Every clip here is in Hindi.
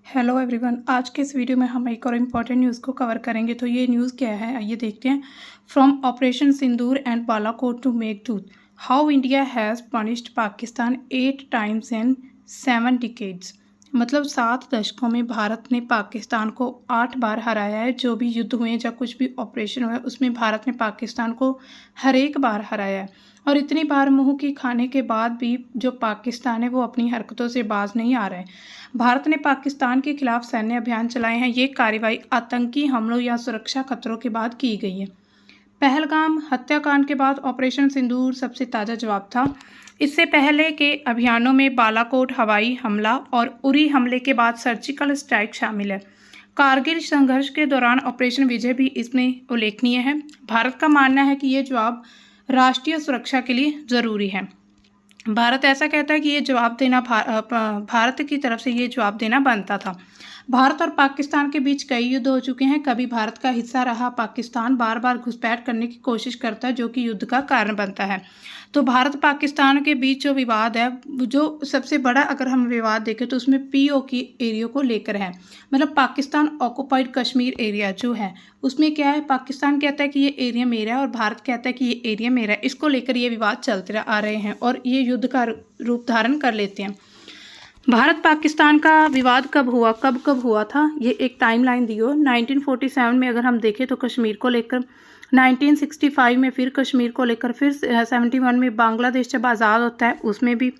Hello everyone. आज के इस वीडियो में हम एक और इम्पॉर्टेंट न्यूज़ को कवर करेंगे। तो ये न्यूज़ क्या है, आइए देखते हैं। From operation Sindoor and Balakot to Meghdoot, how India has punished Pakistan 8 times in 7 decades. मतलब 7 दशकों में भारत ने पाकिस्तान को 8 बार हराया है। जो भी युद्ध हुए या कुछ भी ऑपरेशन हुआ है उसमें भारत ने पाकिस्तान को हर एक बार हराया है। और इतनी बार मुंह की खाने के बाद भी जो पाकिस्तान है वो अपनी हरकतों से बाज नहीं आ रहा है। भारत ने पाकिस्तान के खिलाफ सैन्य अभियान चलाए हैं। ये कार्रवाई आतंकी हमलों या सुरक्षा खतरों के बाद की गई है। पहलगाम हत्याकांड के बाद ऑपरेशन सिंदूर सबसे ताज़ा जवाब था। इससे पहले के अभियानों में बालाकोट हवाई हमला और उरी हमले के बाद सर्जिकल स्ट्राइक शामिल है। कारगिल संघर्ष के दौरान ऑपरेशन विजय भी इसमें उल्लेखनीय है। भारत का मानना है कि ये जवाब राष्ट्रीय सुरक्षा के लिए ज़रूरी है। भारत ऐसा कहता है कि ये जवाब देना भारत की तरफ से ये जवाब देना बनता था। भारत और पाकिस्तान के बीच कई युद्ध हो चुके हैं। कभी भारत का हिस्सा रहा पाकिस्तान बार बार घुसपैठ करने की कोशिश करता है, जो कि युद्ध का कारण बनता है। तो भारत पाकिस्तान के बीच जो विवाद है, जो सबसे बड़ा अगर हम विवाद देखें तो उसमें पीओके एरिया को लेकर है। मतलब पाकिस्तान ऑक्युपाइड कश्मीर एरिया जो है उसमें क्या है, पाकिस्तान कहता है कि ये एरिया मेरा है और भारत कहता है कि ये एरिया मेरा है। इसको लेकर ये विवाद चलते आ रहे हैं और ये युद्ध का रूप धारण कर लेते हैं। भारत पाकिस्तान का विवाद कब हुआ था, ये एक टाइमलाइन दी हो। 1947 में अगर हम देखें तो कश्मीर को लेकर, 1965 में फिर कश्मीर को लेकर, फिर 71 में बांग्लादेश जब आज़ाद होता है उसमें भी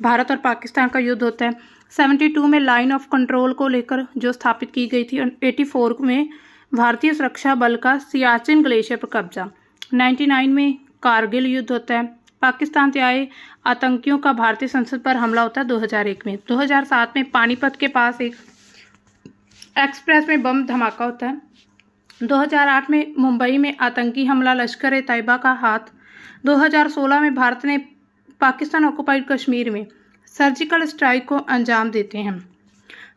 भारत और पाकिस्तान का युद्ध होता है। 72 में लाइन ऑफ कंट्रोल को लेकर जो स्थापित की गई थी। 84 में भारतीय सुरक्षा बल का सियाचिन ग्लेशियर पर कब्जा। 99 में कारगिल युद्ध होता है। पाकिस्तान से आए आतंकियों का भारतीय संसद पर हमला होता है 2001 में। 2007 में पानीपत के पास एक एक्सप्रेस में बम धमाका होता है। 2008 में मुंबई में आतंकी हमला लश्कर ए तैयबा का हाथ। 2016 में भारत ने पाकिस्तान ऑक्युपाइड कश्मीर में सर्जिकल स्ट्राइक को अंजाम देते हैं।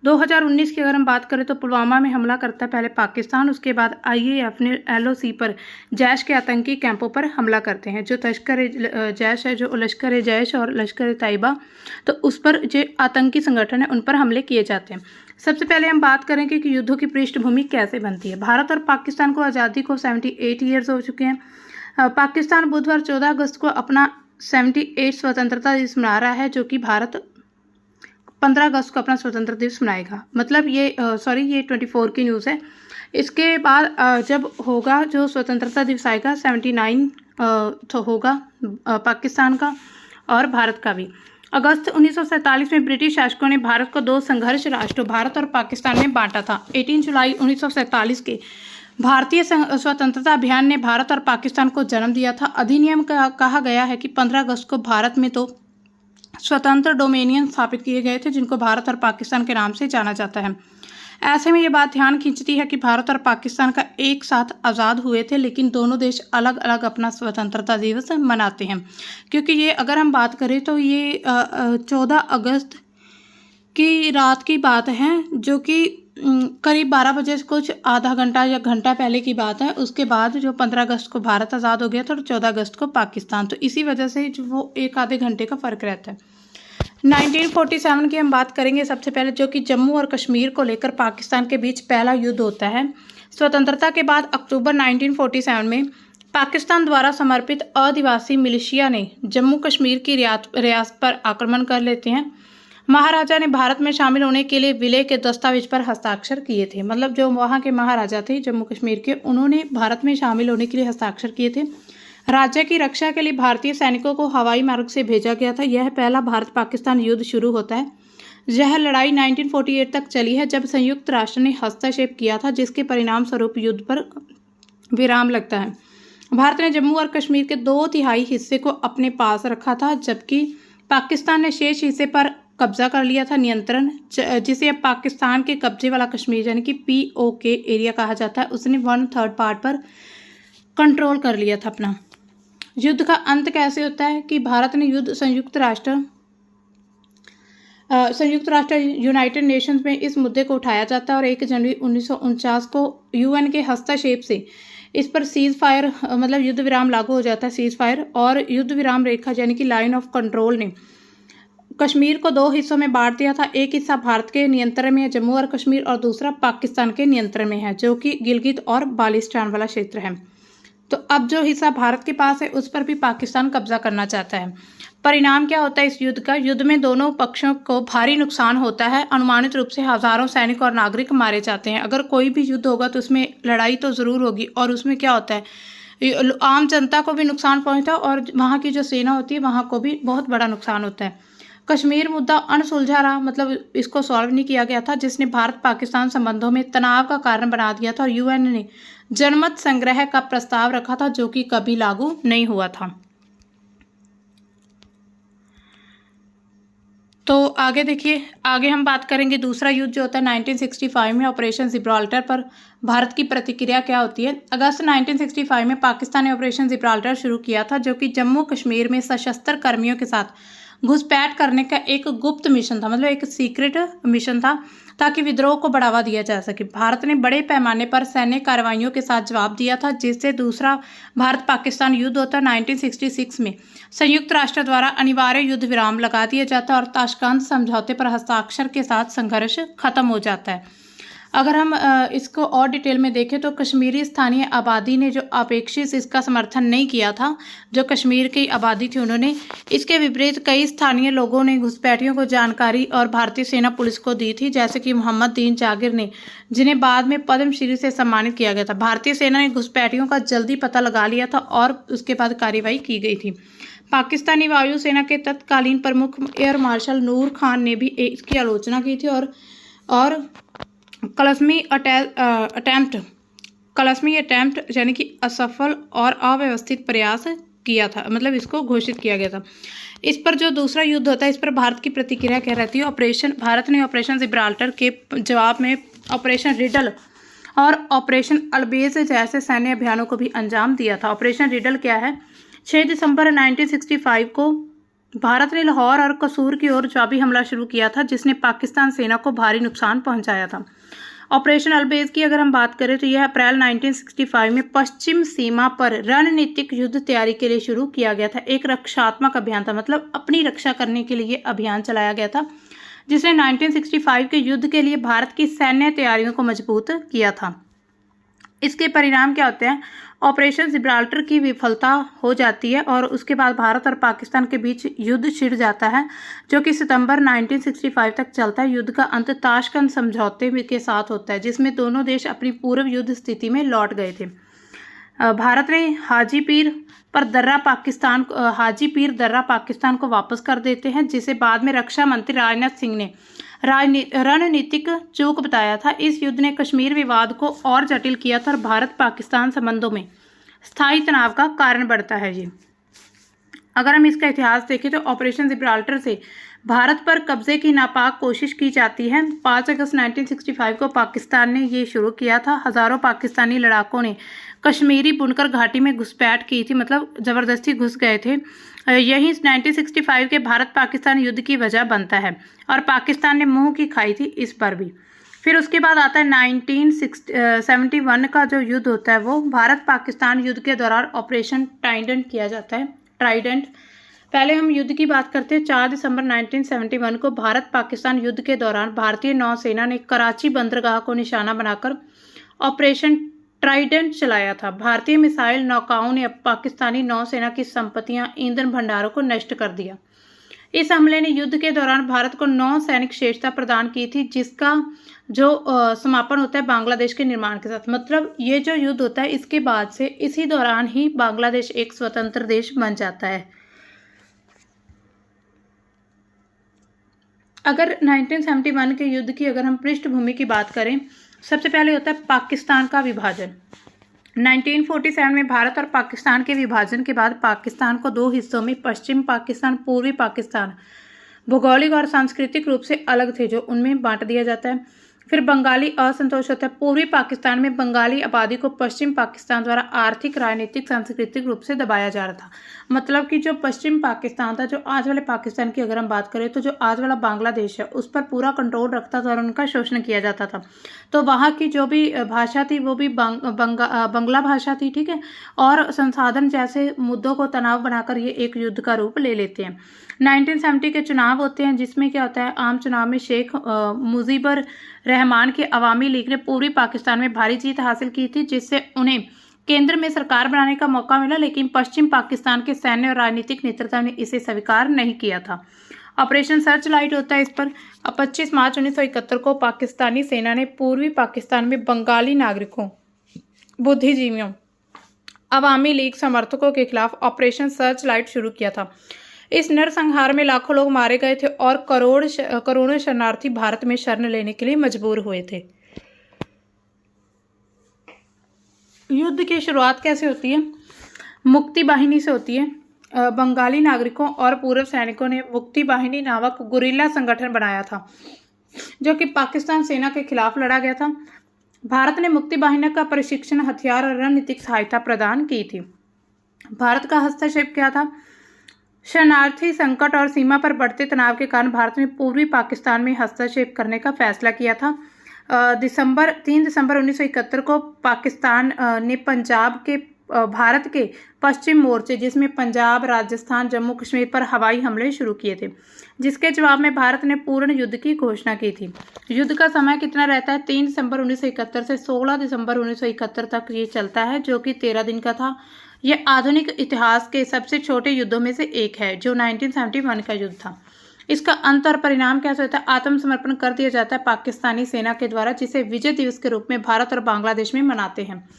2019 की अगर हम बात करें तो पुलवामा में हमला करता है पहले पाकिस्तान, उसके बाद आईएएफ ने एलओसी पर जैश के आतंकी कैंपों पर हमला करते हैं। जो लश्कर जैश है, जो लश्कर ए जैश और लश्कर ए तैयबा, तो उस पर जो आतंकी संगठन है उन पर हमले किए जाते हैं। सबसे पहले हम बात करेंगे कि युद्धों की पृष्ठभूमि कैसे बनती है। भारत और पाकिस्तान को आज़ादी को 78 ईयर्स हो चुके हैं। पाकिस्तान बुधवार 14 अगस्त को अपना 78 स्वतंत्रता दिवस मना रहा है, जो कि भारत 15 अगस्त को अपना स्वतंत्रता दिवस मनाएगा। मतलब ये 24 की न्यूज़ है। इसके बाद जब होगा जो स्वतंत्रता दिवस आएगा 79 तो होगा पाकिस्तान का और भारत का भी। अगस्त 1947 में ब्रिटिश शासकों ने भारत को 2 संघर्ष राष्ट्रों भारत और पाकिस्तान में बांटा था। 18 जुलाई 1947 के भारतीय स्वतंत्रता अभियान ने भारत और पाकिस्तान को जन्म दिया था। अधिनियम का कहा गया है कि 15 अगस्त को भारत में 2 स्वतंत्र डोमेनियन स्थापित किए गए थे, जिनको भारत और पाकिस्तान के नाम से जाना जाता है। ऐसे में ये बात ध्यान खींचती है कि भारत और पाकिस्तान का एक साथ आज़ाद हुए थे, लेकिन दोनों देश अलग अलग अपना स्वतंत्रता दिवस मनाते हैं। क्योंकि ये अगर हम बात करें तो ये 14 अगस्त की रात की बात है, जो कि करीब 12 बजे से कुछ आधा घंटा या घंटा पहले की बात है। उसके बाद जो 15 अगस्त को भारत आज़ाद हो गया था और 14 अगस्त को पाकिस्तान, तो इसी वजह से जो वो एक आधे घंटे का फ़र्क रहता है। 1947 की हम बात करेंगे सबसे पहले, जो कि जम्मू और कश्मीर को लेकर पाकिस्तान के बीच पहला युद्ध होता है। स्वतंत्रता के बाद अक्टूबर 1947 में पाकिस्तान द्वारा समर्पित आदिवासी मिलिशिया ने जम्मू कश्मीर की रियासत पर आक्रमण कर लेते हैं। महाराजा ने भारत में शामिल होने के लिए विलय के दस्तावेज पर हस्ताक्षर किए थे। मतलब जो वहाँ के महाराजा थे जम्मू कश्मीर के, उन्होंने भारत में शामिल होने के लिए हस्ताक्षर किए थे। राज्य की रक्षा के लिए भारतीय सैनिकों को हवाई मार्ग से भेजा गया था। यह पहला भारत पाकिस्तान युद्ध शुरू होता है। यह लड़ाई 1948 तक चली है, जब संयुक्त राष्ट्र ने हस्तक्षेप किया था, जिसके परिणाम स्वरूप युद्ध पर विराम लगता है। भारत ने जम्मू और कश्मीर के 2/3 हिस्से को अपने पास रखा था, जबकि पाकिस्तान ने शेष हिस्से पर कब्जा कर लिया था नियंत्रण, जिसे अब पाकिस्तान के कब्जे वाला कश्मीर यानी कि पीओके एरिया कहा जाता है, उसने 1/3 पार्ट पर कंट्रोल कर लिया था अपना। युद्ध का अंत कैसे होता है कि भारत ने युद्ध संयुक्त राष्ट्र यूनाइटेड नेशंस में इस मुद्दे को उठाया जाता है और 1 जनवरी 1949 को यूएन के हस्तक्षेप से इस पर सीज फायर मतलब युद्ध विराम लागू हो जाता है, सीज फायर, और युद्ध विराम रेखा यानी कि लाइन ऑफ कंट्रोल ने कश्मीर को दो हिस्सों में बांट दिया था। एक हिस्सा भारत के नियंत्रण में है, जम्मू और कश्मीर, और दूसरा पाकिस्तान के नियंत्रण में है, जो कि गिलगित और बाल्टिस्तान वाला क्षेत्र है। तो अब जो हिस्सा भारत के पास है उस पर भी पाकिस्तान कब्जा करना चाहता है। परिणाम क्या होता है इस युद्ध का? युद्ध में दोनों पक्षों को भारी नुकसान होता है। अनुमानित रूप से हजारों सैनिक और नागरिक मारे जाते हैं। अगर कोई भी युद्ध होगा तो उसमें लड़ाई तो ज़रूर होगी, और उसमें क्या होता है, आम जनता को भी नुकसान पहुंचता है और वहाँ की जो सेना होती है वहाँ को भी बहुत बड़ा नुकसान होता है। कश्मीर मुद्दा अनसुलझा रहा, मतलब इसको सॉल्व नहीं किया गया था, जिसने भारत पाकिस्तान संबंधों में तनाव का कारण बना दिया था, और यूएन ने जनमत संग्रह का प्रस्ताव रखा था जो कि कभी लागू नहीं हुआ था। तो आगे देखिए, आगे हम बात करेंगे दूसरा युद्ध जो होता है 1965 में ऑपरेशन जिब्राल्टर पर भारत की प्रतिक्रिया क्या होती है। अगस्त 1965 में पाकिस्तान ने ऑपरेशन जिब्राल्टर शुरू किया था, जो कि जम्मू कश्मीर में सशस्त्र कर्मियों के साथ घुसपैठ करने का एक गुप्त मिशन था, मतलब एक सीक्रेट मिशन था, ताकि विद्रोह को बढ़ावा दिया जा सके। भारत ने बड़े पैमाने पर सैन्य कार्रवाइयों के साथ जवाब दिया था, जिससे दूसरा भारत पाकिस्तान युद्ध होता 1966 में संयुक्त राष्ट्र द्वारा अनिवार्य युद्ध विराम लगा दिया जाता है और ताशकंद समझौते पर हस्ताक्षर के साथ संघर्ष खत्म हो जाता है। अगर हम इसको और डिटेल में देखें तो कश्मीरी स्थानीय आबादी ने जो अपेक्षित इसका समर्थन नहीं किया था, जो कश्मीर की आबादी थी उन्होंने, इसके विपरीत कई स्थानीय लोगों ने घुसपैठियों को जानकारी और भारतीय सेना पुलिस को दी थी, जैसे कि मोहम्मद दीन जागिर ने, जिन्हें बाद में पद्मश्री से सम्मानित किया गया था। भारतीय सेना ने घुसपैठियों का जल्दी पता लगा लिया था और उसके बाद कार्रवाई की गई थी। पाकिस्तानी वायुसेना के तत्कालीन प्रमुख एयर मार्शल नूर खान ने भी इसकी आलोचना की थी और कलस्मी अटेम्प्ट यानी कि असफल और अव्यवस्थित प्रयास किया था, मतलब इसको घोषित किया गया था। इस पर जो दूसरा युद्ध होता है इस पर भारत की प्रतिक्रिया क्या रहती है? भारत ने ऑपरेशन जिब्राल्टर के जवाब में ऑपरेशन रिडल और ऑपरेशन अल्बेज जैसे सैन्य अभियानों को भी अंजाम दिया था। ऑपरेशन रिडल क्या है? 6 दिसंबर 1965 को भारत ने लाहौर और कसूर की ओर जवाबी हमला शुरू किया था, जिसने पाकिस्तान सेना को भारी नुकसान पहुंचाया था। ऑपरेशन अल्बेज की अगर हम बात करें तो यह अप्रैल 1965 में पश्चिम सीमा पर रणनीतिक युद्ध तैयारी के लिए शुरू किया गया था। एक रक्षात्मक अभियान था, मतलब अपनी रक्षा करने के लिए अभियान चलाया गया था, जिसने 1965 के युद्ध के लिए भारत की सैन्य तैयारियों को मजबूत किया था। इसके परिणाम क्या होते हैं? ऑपरेशन जिब्राल्टर की विफलता हो जाती है और उसके बाद भारत और पाकिस्तान के बीच युद्ध छिड़ जाता है, जो कि सितंबर 1965 तक चलता है। युद्ध का अंत ताशकंद समझौते के साथ होता है, जिसमें दोनों देश अपनी पूर्व युद्ध स्थिति में लौट गए थे। भारत ने हाजी पीर दर्रा पाकिस्तान को वापस कर देते हैं, जिसे बाद में रक्षा मंत्री राजनाथ सिंह ने रणनीतिक चूक बताया था। इस युद्ध ने कश्मीर विवाद को और जटिल किया था और भारत पाकिस्तान संबंधों में स्थायी तनाव का कारण बढ़ता है। जी, अगर हम इसका इतिहास देखें तो ऑपरेशन जिब्राल्टर से भारत पर कब्जे की नापाक कोशिश की जाती है। 5 अगस्त 1965 को पाकिस्तान ने ये शुरू किया था। हजारों पाकिस्तानी लड़ाकों ने कश्मीरी बुनकर घाटी में घुसपैठ की थी, मतलब ज़बरदस्ती घुस गए थे। यही 1965 के भारत पाकिस्तान युद्ध की वजह बनता है और पाकिस्तान ने मुंह की खाई थी इस पर भी। फिर उसके बाद आता है 1971 का जो युद्ध होता है, वो भारत पाकिस्तान युद्ध के दौरान ऑपरेशन ट्राइडेंट किया जाता है। ट्राइडेंट, पहले हम युद्ध की बात करते हैं। 4 दिसंबर 1971 को भारत पाकिस्तान युद्ध के दौरान भारतीय नौसेना ने कराची बंदरगाह को निशाना बनाकर ऑपरेशन ट्राइडेंट चलाया था। भारतीय मिसाइल नौकाओं ने पाकिस्तानी नौसेना की संपत्तियां, ईंधन भंडारों को नष्ट कर दिया। इस हमले ने युद्ध के दौरान भारत को नौसैनिक शेषता प्रदान की थी, जिसका जो समापन होता है बांग्लादेश के निर्माण के साथ। मतलब ये जो युद्ध होता है इसके बाद से इसी दौरान ही बांग्लादेश एक स्वतंत्र देश बन जाता है। अगर 1971 के युद्ध की अगर हम पृष्ठभूमि की बात करें, सबसे पहले होता है पाकिस्तान का विभाजन। 1947 में भारत और पाकिस्तान के विभाजन के बाद पाकिस्तान को दो हिस्सों में पश्चिम पाकिस्तान, पूर्वी पाकिस्तान भौगोलिक और सांस्कृतिक रूप से अलग थे, जो उनमें बांट दिया जाता है। फिर बंगाली असंतोष होता है। पूर्वी पाकिस्तान में बंगाली आबादी को पश्चिम पाकिस्तान द्वारा आर्थिक, राजनीतिक, सांस्कृतिक रूप से दबाया जा रहा था। मतलब कि जो पश्चिम पाकिस्तान था, जो आज वाले पाकिस्तान की अगर हम बात करें तो जो आज वाला बांग्लादेश है उस पर पूरा कंट्रोल रखता था और उनका शोषण किया जाता था। तो वहाँ की जो भी भाषा थी वो भी बंगला भाषा थी, ठीक है। और संसाधन जैसे मुद्दों को तनाव बनाकर ये एक युद्ध का रूप ले लेते हैं। 1970 के चुनाव होते हैं, जिसमें क्या होता है, आम चुनाव में शेख मुजीबर रहमान की अवामी लीग ने पूर्वी पाकिस्तान में भारी जीत हासिल की थी, जिससे उन्हें केंद्र में सरकार बनाने का मौका मिला, लेकिन पश्चिम पाकिस्तान के सैन्य और राजनीतिक नेतृत्व ने इसे स्वीकार नहीं किया था। ऑपरेशन सर्च लाइट होता है इस पर। 25 मार्च 1971 को पाकिस्तानी सेना ने पूर्वी पाकिस्तान में बंगाली नागरिकों, बुद्धिजीवियों, अवामी लीग समर्थकों के खिलाफ ऑपरेशन सर्च लाइट शुरू किया था। इस नरसंहार में लाखों लोग मारे गए थे और करोड़ों शरणार्थी भारत में शरण लेने के लिए मजबूर हुए थे। युद्ध की शुरुआत कैसे होती है? मुक्ति वाहिनी से होती है। बंगाली नागरिकों और पूर्व सैनिकों ने मुक्ति वाहिनी नामक गुरिल्ला संगठन बनाया था, जो कि पाकिस्तान सेना के खिलाफ लड़ा गया था। भारत ने मुक्ति वाहिनी का प्रशिक्षण, हथियार और रणनीतिक सहायता प्रदान की थी। भारत का हस्तक्षेप क्या था? शरणार्थी संकट और सीमा पर बढ़ते तनाव के कारण भारत ने पूर्वी पाकिस्तान में हस्तक्षेप करने का फैसला किया था। 3 दिसंबर 1971 को पाकिस्तान ने पंजाब के भारत के पश्चिम मोर्चे, जिसमें पंजाब, राजस्थान, जम्मू कश्मीर पर हवाई हमले शुरू किए थे, जिसके जवाब में भारत ने पूर्ण युद्ध की घोषणा की थी। युद्ध का समय कितना रहता है? 3 दिसंबर 1971 से 16 दिसंबर 1971 तक ये चलता है, जो कि 13 दिन का था। यह आधुनिक इतिहास के सबसे छोटे युद्धों में से एक है, जो 1971 का युद्ध था। इसका अंत और परिणाम कैसे होता है? आत्मसमर्पण कर दिया जाता है पाकिस्तानी सेना के द्वारा, जिसे विजय दिवस के रूप में भारत और बांग्लादेश में मनाते हैं।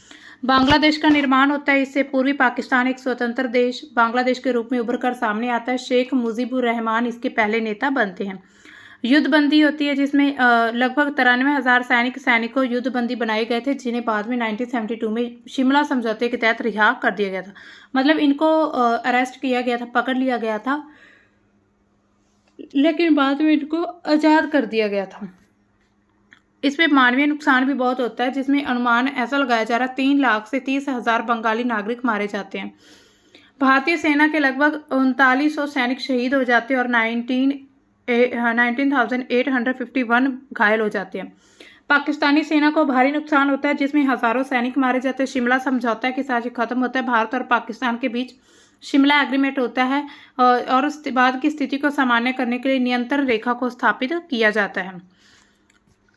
बांग्लादेश का निर्माण होता है। इससे पूर्वी पाकिस्तान एक स्वतंत्र देश बांग्लादेश के रूप में उभर कर सामने आता है। शेख मुजीबुर रहमान इसके पहले नेता बनते हैं। युद्धबंदी होती है, जिसमें लगभग 93,000 सैनिकों युद्धबंदी बनाए गए थे, जिन्हें बाद में 1972 में शिमला समझौते के तहत रिहा कर दिया गया था। मतलब इनको अरेस्ट किया गया था, पकड़ लिया गया था, लेकिन बाद में इनको आज़ाद कर दिया गया था। इसमें मानवीय नुकसान भी बहुत होता है, जिसमें अनुमान ऐसा लगाया जा रहा है 3 लाख से 30,000 बंगाली नागरिक मारे जाते हैं। भारतीय सेना के लगभग 3900 सैनिक शहीद हो जाते हैं और 19,851 घायल हो जाते हैं। पाकिस्तानी सेना को भारी नुकसान होता है, जिसमें हजारों सैनिक मारे जाते हैं। शिमला समझौता के साथ खत्म होता है। भारत और पाकिस्तान के बीच शिमला एग्रीमेंट होता है और उसके बाद की स्थिति को सामान्य करने के लिए नियंत्रण रेखा को स्थापित किया जाता है।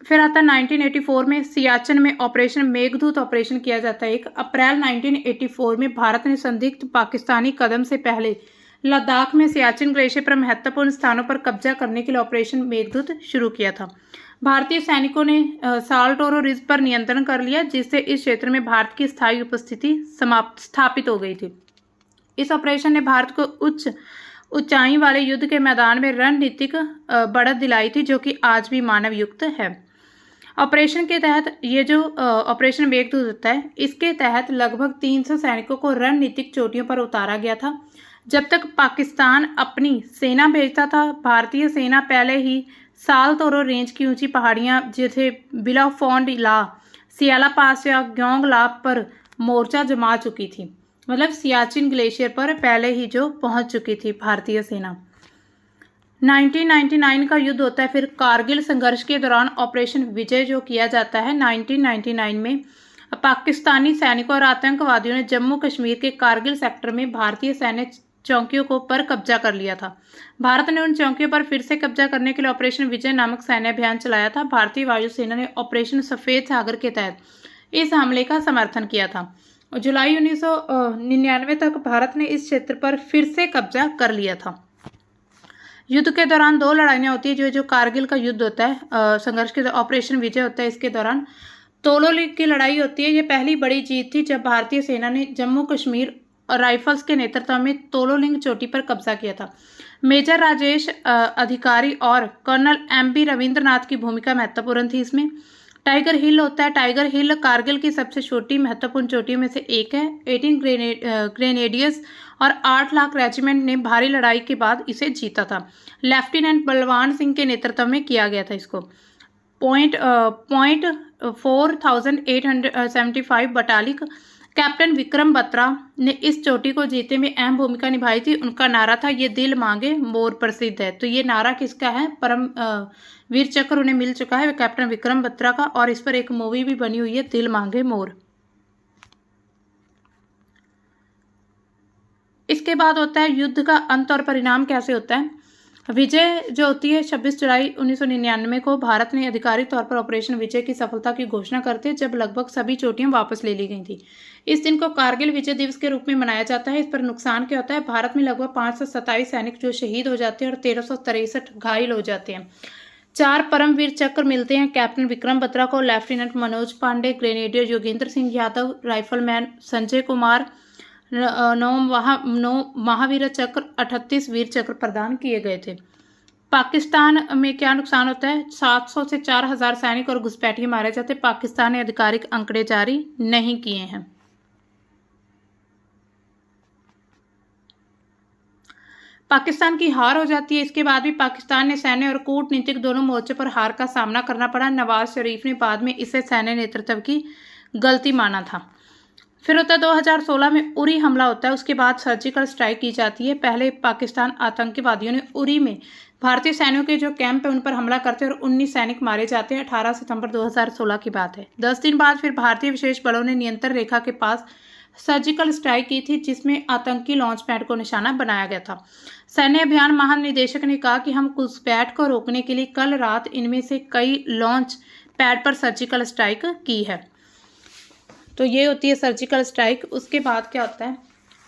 फिर आता है 1984 में सियाचिन में ऑपरेशन मेघदूत ऑपरेशन किया जाता है। 1 अप्रैल 1984 में भारत ने संदिग्ध पाकिस्तानी कदम से पहले लद्दाख में सियाचिन ग्लेशियर पर महत्वपूर्ण स्थानों पर कब्जा करने के लिए ऑपरेशन मेघदूत शुरू किया था। भारतीय सैनिकों ने साल्टोरो रिज पर नियंत्रण कर लिया, जिससे इस क्षेत्र में भारत की स्थायी उपस्थिति स्थापित हो गई थी। इस ऑपरेशन ने भारत को ऊंचाई वाले युद्ध के मैदान में रणनीतिक बढ़त दिलाई थी, जो कि आज भी मानव युक्त है। ऑपरेशन के तहत ये जो ऑपरेशन मेघदूत होता है, इसके तहत लगभग 300 सैनिकों को रणनीतिक चोटियों पर उतारा गया था। जब तक पाकिस्तान अपनी सेना भेजता था, भारतीय सेना पहले ही सालतोरो रेंज की ऊंची पहाड़ियां जैसे बिलाफोंड ला, सियाला पास या ग्योंग ला पर मोर्चा जमा चुकी थी। मतलब सियाचिन ग्लेशियर पर पहले ही जो पहुंच चुकी थी भारतीय सेना। 1999 का युद्ध होता है। फिर कारगिल संघर्ष के दौरान ऑपरेशन विजय जो किया जाता है 1999 में, पाकिस्तानी सैनिकों और आतंकवादियों ने जम्मू कश्मीर के कारगिल सेक्टर में भारतीय सैन्य चौकियों पर कब्जा कर लिया था। भारत ने उन चौकियों पर फिर से कब्जा करने के लिए ऑपरेशन विजय नामक सैन्य अभियान चलाया था। भारतीय वायुसेना ने ऑपरेशन सफेद सागर के तहत इस हमले का समर्थन किया था। जुलाई 1999 तक भारत ने इस क्षेत्र पर फिर से कब्जा कर लिया था। युद्ध के दौरान 2 लड़ाइयाँ होती है। जो कारगिल का युद्ध होता है, संघर्ष के ऑपरेशन विजय होता है, इसके दौरान तोलोलिंग की लड़ाई होती है। ये पहली बड़ी जीत थी जब भारतीय सेना ने जम्मू कश्मीर और राइफल्स के नेतृत्व में तोलोलिंग चोटी पर कब्जा किया था। मेजर राजेश अधिकारी और कर्नल MB रविंद्रनाथ की भूमिका महत्वपूर्ण थी इसमें। टाइगर हिल होता है। टाइगर हिल कारगिल की सबसे छोटी महत्वपूर्ण चोटियों में से एक है। 18 ग्रेनेडियर्स और 8 लाख रेजिमेंट ने भारी लड़ाई के बाद इसे जीता था। लेफ्टिनेंट बलवान सिंह के नेतृत्व में किया गया था इसको। 4875 बटालिक कैप्टन विक्रम बत्रा ने इस चोटी को जीतने में अहम भूमिका निभाई थी। उनका नारा था, ये दिल मांगे मोर प्रसिद्ध है। तो ये नारा किसका है? परम वीर चक्र उन्हें मिल चुका है कैप्टन विक्रम बत्रा का, और इस पर एक मूवी भी बनी हुई है, दिल मांगे मोर। इसके बाद होता है युद्ध का अंत और परिणाम कैसे होता है। विजय जो होती है 26 जुलाई 1999 को भारत ने आधिकारिक तौर पर ऑपरेशन विजय की सफलता की घोषणा करते जब लगभग सभी चोटियां वापस ले ली गई थी। इस दिन को कारगिल विजय दिवस के रूप में मनाया जाता है। इस पर नुकसान क्या होता है, भारत में लगभग 527 सैनिक जो शहीद हो जाते हैं और 1363 घायल हो जाते हैं। 4 परमवीर चक्र मिलते हैं कैप्टन विक्रम बत्रा को, lieutenant Manoj Pandey, grenadier Yogendra Singh Yadav, rifleman Sanjay Kumar, 9 Mahavir Chakra, 38 वीर चक्र प्रदान किए गए थे। पाकिस्तान में क्या नुकसान होता है, 700 से 4000 सैनिक और घुसपैठिए मारे जाते। पाकिस्तान ने आधिकारिक आंकड़े जारी नहीं किए हैं। पाकिस्तान की हार हो जाती है। इसके बाद भी पाकिस्तान ने सैन्य और कूटनीतिक दोनों मोर्चों पर हार का सामना करना पड़ा। नवाज शरीफ ने बाद में इसे सैन्य नेतृत्व की गलती माना था। फिर होता है 2016 में उरी हमला होता है। उसके बाद सर्जिकल स्ट्राइक की जाती है। पहले पाकिस्तान आतंकवादियों ने उरी में भारतीय सैनिकों के जो कैंप है उन पर हमला करते हैं और 19 सैनिक मारे जाते हैं। 18 सितंबर 2016 की बात है। 10 दिन बाद फिर भारतीय विशेष बलों ने नियंत्रण रेखा के पास सर्जिकल स्ट्राइक की थी जिसमें आतंकी लॉन्च पैड को निशाना बनाया गया था। सैन्य अभियान महानिदेशक ने कहा कि हम घुसपैठ को रोकने के लिए कल रात इनमें से कई लॉन्च पैड पर सर्जिकल स्ट्राइक की है। तो ये होती है सर्जिकल स्ट्राइक। उसके बाद क्या होता है,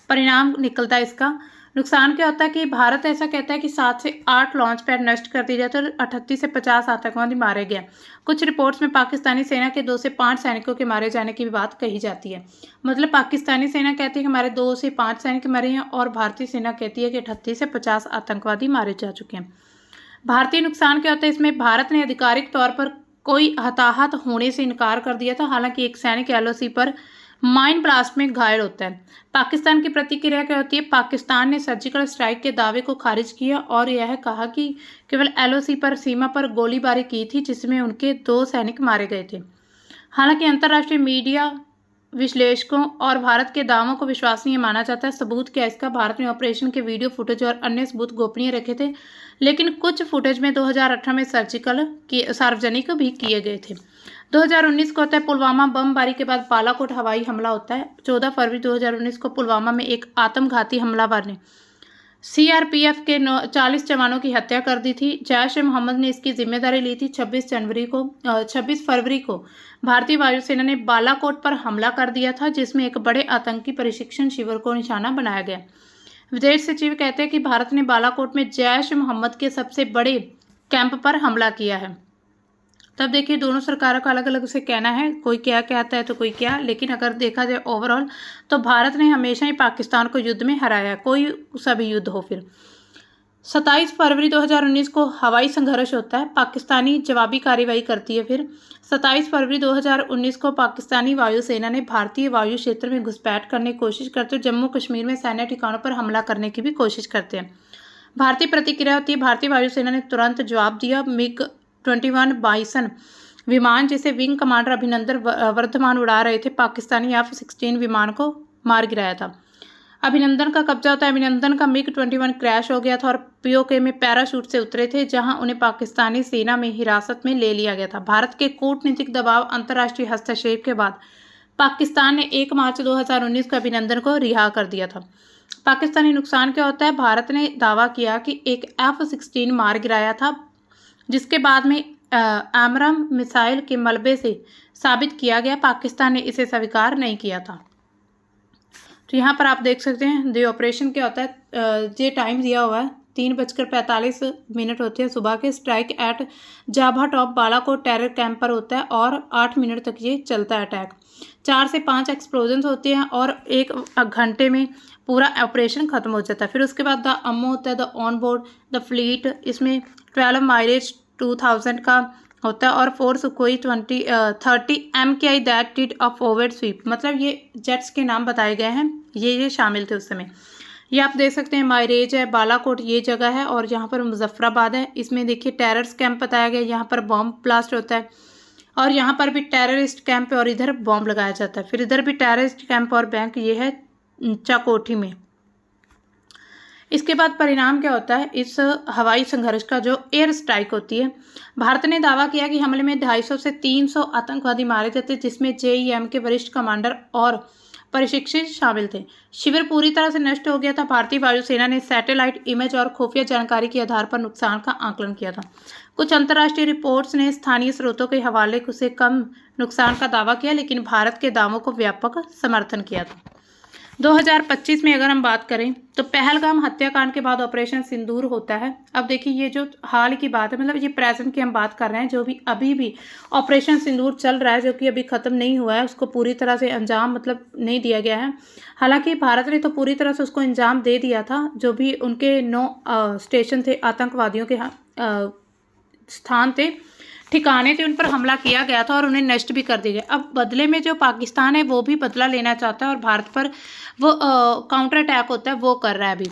परिणाम निकलता है इसका। नुकसान क्या होता है कि भारत ऐसा कहता है कि 7 से 8 लॉन्च पैड नष्ट कर दिए जाते और 38 से 50 आतंकवादी मारे गए। कुछ रिपोर्ट्स में पाकिस्तानी सेना के 2 से 5 सैनिकों के मारे जाने की भी बात कही जाती है। मतलब पाकिस्तानी सेना कहती है कि हमारे 2 से 5 सैनिक मरे हैं और भारतीय सेना कहती है कि 38 से 50 आतंकवादी मारे जा चुके हैं। भारतीय नुकसान क्या होता है, इसमें भारत ने आधिकारिक तौर पर कोई हताहत होने से इनकार कर दिया था। हालांकि एक सैनिक LOC पर माइन ब्लास्ट में घायल होता है। पाकिस्तान की प्रतिक्रिया क्या होती है, पाकिस्तान ने सर्जिकल स्ट्राइक के दावे को खारिज किया और यह कहा कि केवल LOC पर सीमा पर गोलीबारी की थी जिसमें उनके 2 सैनिक मारे गए थे। हालांकि अंतर्राष्ट्रीय मीडिया, विश्लेषकों और भारत के दावों को विश्वसनीय माना जाता है। सबूत क्या इसका, भारत ने ऑपरेशन के वीडियो फुटेज और अन्य सबूत गोपनीय रखे थे, लेकिन कुछ फुटेज में 2018 में सार्वजनिक भी किए गए थे। 2019 को होता है पुलवामा बमबारी के बाद बालाकोट हवाई हमला होता है। 14 फरवरी 2019 को पुलवामा में एक आत्मघाती हमलावर ने CRPF के 40 जवानों की हत्या कर दी थी। जैश ए मोहम्मद ने इसकी जिम्मेदारी ली थी। 26 फरवरी को भारतीय वायुसेना ने बालाकोट पर हमला कर दिया था जिसमें एक बड़े आतंकी प्रशिक्षण शिविर को निशाना बनाया गया। विदेश सचिव कहते हैं कि भारत ने बालाकोट में जैश ए मोहम्मद के सबसे बड़े कैंप पर हमला किया है। तब देखिए दोनों सरकारों का अलग अलग से कहना है, कोई क्या कहता है तो कोई क्या, लेकिन अगर देखा जाए ओवरऑल तो भारत ने हमेशा ही पाकिस्तान को युद्ध में हराया है, कोई सा भी युद्ध हो। फिर 27 फरवरी 2019 को हवाई संघर्ष होता है, पाकिस्तानी जवाबी कार्रवाई करती है। फिर 27 फरवरी 2019 को पाकिस्तानी वायुसेना ने भारतीय वायु क्षेत्र में घुसपैठ करने की कोशिश करते हुए जम्मू कश्मीर में सैन्य ठिकानों पर हमला करने की भी कोशिश करते हैं। भारतीय प्रतिक्रिया होती है, भारतीय वायुसेना ने तुरंत जवाब दिया। MiG-21 बाइसन विमान जिसे विंग कमांडर अभिनंदन वर्धमान उड़ा रहे थे, पाकिस्तानी F-16 विमान को मार गिराया था। अभिनंदन का कब्जा होता है। अभिनंदन का MiG-21 क्रैश हो गया था और POK में पैराशूट से उतरे थे जहां उन्हें पाकिस्तानी सेना में हिरासत में ले लिया गया था। भारत के कूटनीतिक दबाव, अंतर्राष्ट्रीय हस्तक्षेप के बाद पाकिस्तान ने 1 मार्च 2019 को अभिनंदन को रिहा कर दिया था। पाकिस्तानी नुकसान क्या होता है, भारत ने दावा किया कि एक F-16 मार गिराया था जिसके बाद में AMRAAM मिसाइल के मलबे से साबित किया गया। पाकिस्तान ने इसे स्वीकार नहीं किया था। तो यहाँ पर आप देख सकते हैं द ऑपरेशन क्या होता है, ये टाइम दिया हुआ है 3:45 होते हैं सुबह के। Strike at Jaba top Balakot terror camp पर होता है और 8 मिनट तक ये चलता है अटैक। 4 से 5 एक्सप्लोजन होते हैं और 1 घंटे में पूरा ऑपरेशन खत्म हो जाता है। फिर उसके बाद द अम्मो होता है, the on board the fleet, इसमें 12 माइलेज 2000 का होता है और 4 Sukhoi 30 MKI that did a forward sweep, मतलब ये जेट्स के नाम बताए गए हैं, ये शामिल थे उस समय। ये आप देख सकते हैं मायरेज है, बालाकोट ये जगह है और यहाँ पर मुजफ्फराबाद है। इसमें देखिए टेररिस्ट कैंप बताया गया, यहाँ पर बॉम्ब ब्लास्ट होता है और यहाँ पर भी टेररिस्ट कैंप और इधर बॉम्ब लगाया जाता है। फिर इधर भी टेररिस्ट कैंप और बैंक ये है चाकोठी में। इसके बाद परिणाम क्या होता है इस हवाई संघर्ष का, जो एयर स्ट्राइक होती है। भारत ने दावा किया कि हमले में 250 से 300 आतंकवादी मारे जाते जिसमें JEM के वरिष्ठ कमांडर और प्रशिक्षित शामिल थे। शिविर पूरी तरह से नष्ट हो गया था। भारतीय वायुसेना ने सैटेलाइट इमेज और खुफिया जानकारी के आधार पर नुकसान का आकलन किया था। कुछ अंतर्राष्ट्रीय रिपोर्ट्स ने स्थानीय स्रोतों के हवाले से कम नुकसान का दावा किया, लेकिन भारत के दावों को व्यापक समर्थन किया था। 2025 में अगर हम बात करें तो पहलगाम हत्याकांड के बाद ऑपरेशन सिंदूर होता है। अब देखिए ये जो हाल की बात है, मतलब ये प्रेजेंट की हम बात कर रहे हैं, जो भी अभी भी ऑपरेशन सिंदूर चल रहा है, जो कि अभी ख़त्म नहीं हुआ है, उसको पूरी तरह से अंजाम मतलब नहीं दिया गया है। हालांकि भारत ने तो पूरी तरह से उसको अंजाम दे दिया था। जो भी उनके 9 स्टेशन थे, आतंकवादियों के स्थान थे, ठिकाने थे, उन पर हमला किया गया था और उन्हें नष्ट भी कर दिया गया। अब बदले में जो पाकिस्तान है वो भी बदला लेना चाहता है और भारत पर वो काउंटर अटैक होता है वो कर रहा है। अभी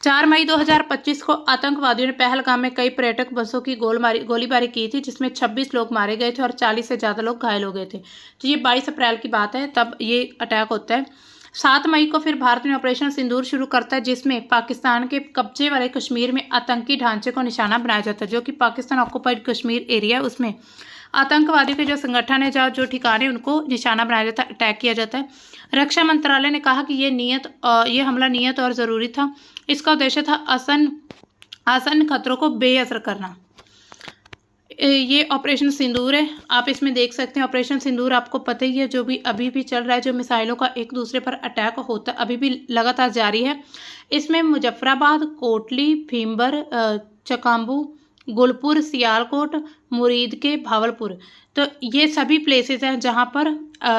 4 मई 2025 को आतंकवादियों ने पहलगाम में कई पर्यटक बसों की गोलीबारी की थी, जिसमें 26 लोग मारे गए थे और 40 से ज़्यादा लोग घायल हो गए थे। तो ये 22 अप्रैल की बात है, तब ये अटैक होता है। 7 मई को फिर भारत में ऑपरेशन सिंदूर शुरू करता है, जिसमें पाकिस्तान के कब्जे वाले कश्मीर में आतंकी ढांचे को निशाना बनाया जाता है, जो कि पाकिस्तान ऑक्युपाइड कश्मीर एरिया है। उसमें आतंकवादियों के जो संगठन है, जो ठिकाने, उनको निशाना बनाया जाता है, अटैक किया जाता है। रक्षा मंत्रालय ने कहा कि ये हमला नियत और ज़रूरी था। इसका उद्देश्य था आसन खतरों को बेअसर करना। ये ऑपरेशन सिंदूर है, आप इसमें देख सकते हैं। ऑपरेशन सिंदूर आपको पता ही है, जो भी अभी भी चल रहा है, जो मिसाइलों का एक दूसरे पर अटैक होता है, अभी भी लगातार जारी है। इसमें मुजफ्फराबाद, कोटली, भीमबर, चकाम्बू, गुलपुर, सियालकोट, मुरीदके, भावलपुर, तो ये सभी प्लेसेस हैं जहां पर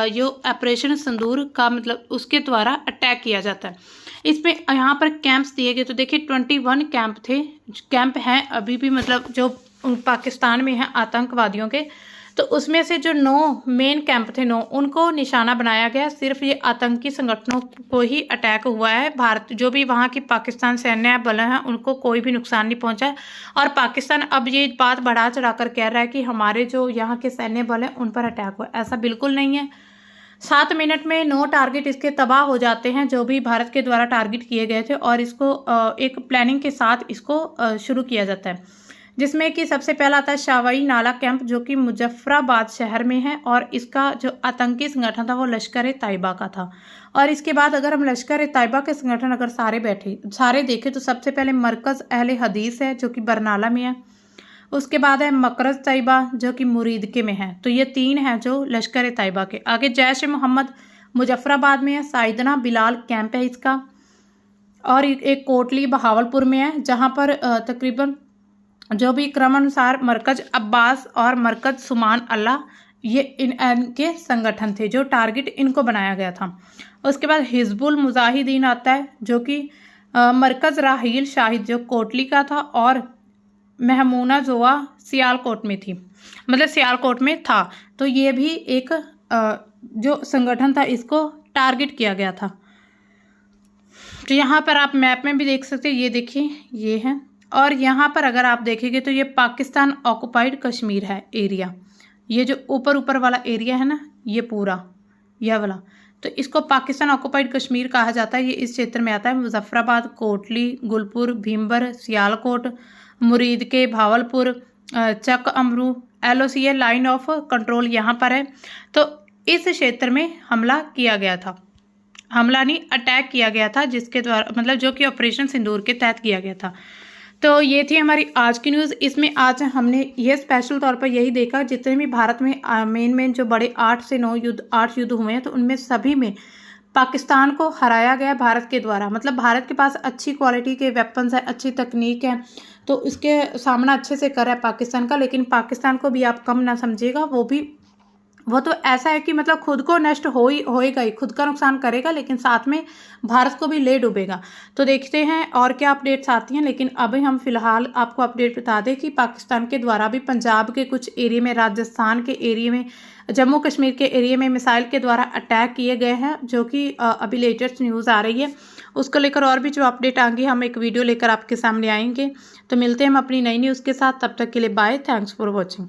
ये ऑपरेशन सिंदूर का मतलब उसके द्वारा अटैक किया जाता है। इसमें यहाँ पर कैंप्स दिए गए, तो देखिए 21 कैंप हैं अभी भी, मतलब जो पाकिस्तान में हैं आतंकवादियों के। तो उसमें से जो 9 मेन कैंप थे, 9 उनको निशाना बनाया गया। सिर्फ ये आतंकी संगठनों को ही अटैक हुआ है। भारत जो भी वहाँ की पाकिस्तान सैन्य बल हैं उनको कोई भी नुकसान नहीं पहुँचा है। और पाकिस्तान अब ये बात बढ़ा चढ़ा कर कह रहा है कि हमारे जो यहाँ के सैन्य बल हैं उन पर अटैक हुआ। ऐसा बिल्कुल नहीं है। 7 मिनट में 9 टारगेट इसके तबाह हो जाते हैं, जो भी भारत के द्वारा टारगेट किए गए थे, और इसको एक प्लानिंग के साथ इसको शुरू किया जाता है, जिसमें कि सबसे पहला आता है शावई नाला कैंप, जो कि मुजफ्फराबाद शहर में है। और इसका जो आतंकी संगठन था वो लश्कर-ए-तैयबा का था। और इसके बाद अगर हम लश्कर-ए-तैयबा के संगठन अगर सारे देखें तो सबसे पहले मरकज़ अहले हदीस है, जो कि बरनाला में है। उसके बाद है मकरज़ तैयबा, जो कि मुरीदके में है। तो ये 3 हैं जो लश्कर-ए-तैयबा के। आगे जैश-ए-मोहम्मद मुजफ्फराबाद में है, साइदना बिलाल कैंप है इसका। और एक कोटली बहावलपुर में है, जहाँ पर तकरीबन जो भी क्रमानुसार मरकज अब्बास और मरकज सुमान अल्लाह, ये इनके संगठन थे जो टारगेट इनको बनाया गया था। उसके बाद हिजबुल मुजाहिदीन आता है, जो कि मरकज राहील शाहिद जो कोटली का था, और महमूना जोआ सियालकोट में थी, मतलब सियालकोट में था। तो ये भी एक जो संगठन था इसको टारगेट किया गया था। तो यहाँ पर आप मैप में भी देख सकते हैं, ये देखिए ये है। और यहाँ पर अगर आप देखेंगे तो ये पाकिस्तान ऑक्युपाइड कश्मीर है एरिया। ये जो ऊपर वाला एरिया है ना, ये पूरा यह वाला, तो इसको पाकिस्तान ऑक्युपाइड कश्मीर कहा जाता है। ये इस क्षेत्र में आता है। मुजफ्फराबाद, कोटली, गुलपुर, भीमबर, सियालकोट, मुरीदके, भावलपुर, चक Amru, LOC line of control यहाँ पर है। तो इस क्षेत्र में हमला किया गया था, हमला नहीं अटैक किया गया था, जिसके द्वारा मतलब जो कि ऑपरेशन सिंदूर के तहत किया गया था। तो ये थी हमारी आज की न्यूज़। इसमें आज हमने ये स्पेशल तौर पर यही देखा, जितने भी भारत में मेन जो बड़े 8 से 9 युद्ध हुए हैं, तो उनमें सभी में पाकिस्तान को हराया गया भारत के द्वारा। मतलब भारत के पास अच्छी क्वालिटी के वेपन्स है, अच्छी तकनीक है, तो इसके सामना अच्छे से कर रहा है पाकिस्तान का। लेकिन पाकिस्तान को भी आप कम ना समझिएगा, वो तो ऐसा है कि मतलब खुद को नष्ट होएगा ही, खुद का नुकसान करेगा, लेकिन साथ में भारत को भी ले डूबेगा। तो देखते हैं और क्या अपडेट्स आती हैं। लेकिन अभी हम फिलहाल आपको अपडेट बता दें कि पाकिस्तान के द्वारा भी पंजाब के कुछ एरिया में, राजस्थान के एरिया में, जम्मू कश्मीर के एरिया में मिसाइल के द्वारा अटैक किए गए हैं, जो कि अभी लेटेस्ट न्यूज़ आ रही है। उसको लेकर और भी जो अपडेट आएंगी हम एक वीडियो लेकर आपके सामने आएंगे। तो मिलते हैं हम अपनी नई न्यूज़ के साथ, तब तक के लिए बाय, थैंक्स फॉर वॉचिंग।